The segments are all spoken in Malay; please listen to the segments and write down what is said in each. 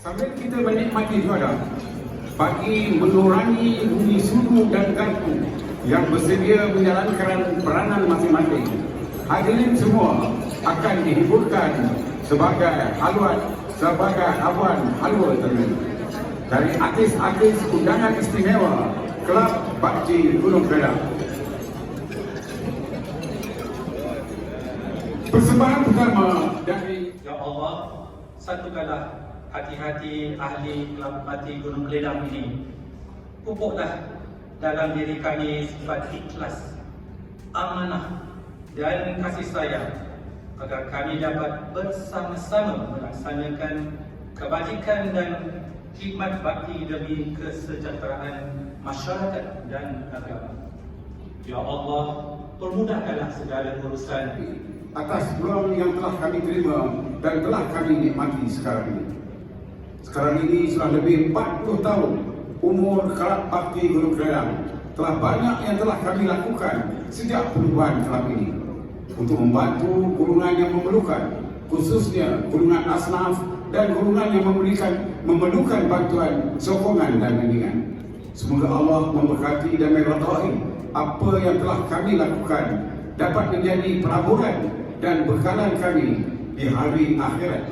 Sambil kita menikmati juara, bagi mengurangi bunyi sudu dan garpu yang bersedia menjalankan peranan masing-masing, hadirin semua akan dihiburkan sebagai abuan halwa tertentu dari artis-artis undangan istimewa Kelab Bakci Gunung Kedah. Persembahan pertama dari Ya Allah, satukanlah hati-hati ahli Kelab Bakci Gunung Kedah ini. Pupuklah dalam diri kami sifat ikhlas, amanah dan kasih sayang agar kami dapat bersama-sama melaksanakan kebajikan dan khidmat bakti demi kesejahteraan masyarakat dan agama. Ya Allah, permudahkanlah segala urusan atas peluang yang telah kami terima dan telah kami nikmati sekarang ini. Sekarang ini sudah lebih 40 tahun umur Kelab Bakti Gunung Kedah. Telah banyak yang telah kami lakukan sejak perubahan kelab ini untuk membantu golongan yang memerlukan, khususnya golongan asnaf dan golongan yang memerlukan bantuan, sokongan dan bimbingan. Semoga Allah memberkati dan meridai apa yang telah kami lakukan dapat menjadi pelaburan dan bekalan kami di hari akhirat.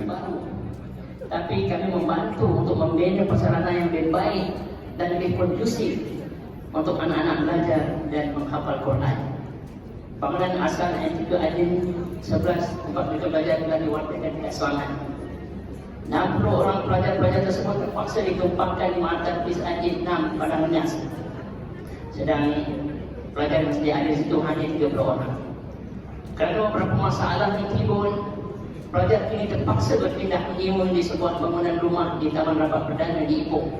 Tapi kami membantu untuk membina persyaratan yang lebih baik dan lebih kondusif untuk anak-anak belajar dan menghafal Quran. Bangunan asal NTQ Adin 11 tempat mereka belajar telah diwartakan tidak selamat. 60 orang pelajar-pelajar tersebut terpaksa ditumpahkan di Ma'atab Bis Adin 6 pada Menyas. Sedang pelajar yang sedia ada di situ hanya 30 orang. Kerana beberapa masalah yang timbul, pelajar ini terpaksa berpindah menyimun di sebuah bangunan rumah di Taman Rapat Perdana di Ipoh.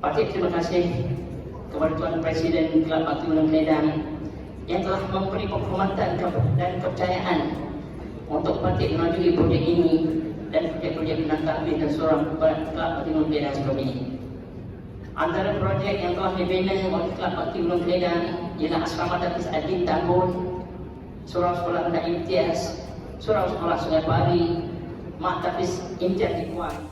Patut terima kasih kepada Tuan Presiden Kelab Bakti Gunung Kedah yang telah memberi penghormatan dan kepercayaan untuk Patut menajui projek ini dan projek-projek Bintang Tahbis dan Surau Kelab Bakti Gunung Kedah sebelum ini. Antara projek yang telah dibina oleh Kelab Bakti Gunung Kedah ialah Asrama Tahfiz Adin Tambun, Surau Sekolah Rendah Imtiaz, Surau Sekolah Sungai Pari, Mak Tahfiz Imtiaz di Kuala.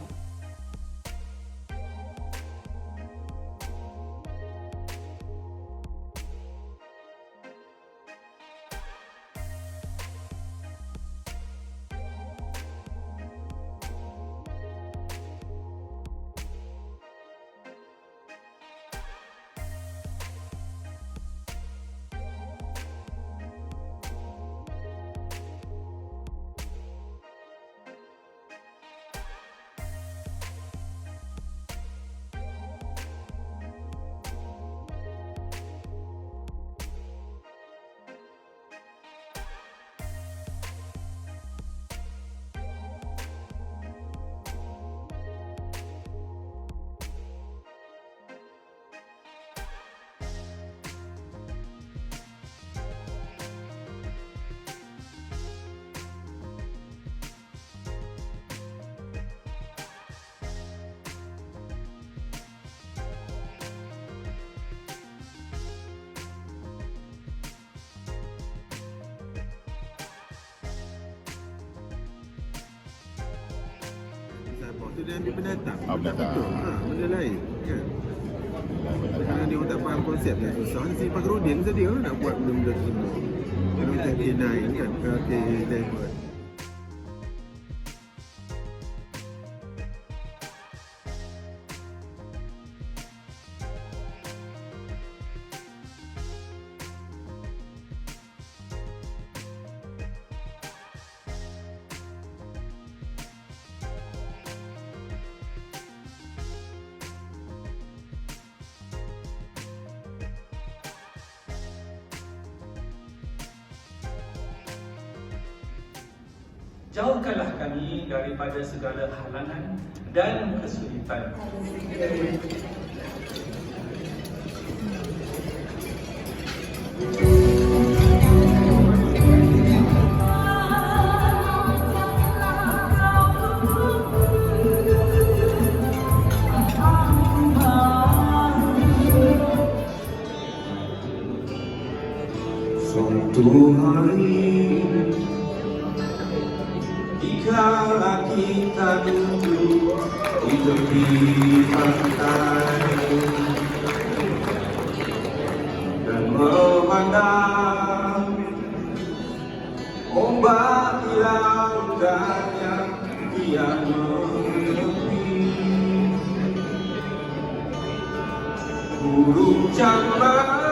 Itu dia ambil pendatang. Pendatang. Betul. Benda lain kan. Kerana dia orang tak faham konsep yang susah. Si Pak Rodin sedia nak buat benda-benda tu semua. Dia macam K9 kan, ke K11. Jauhkanlah kami daripada segala halangan dan kesulitan. Suatu hari Bila kita duduk di tepi pantai dan memandang ombak di lautan yang kian menepi, burung camar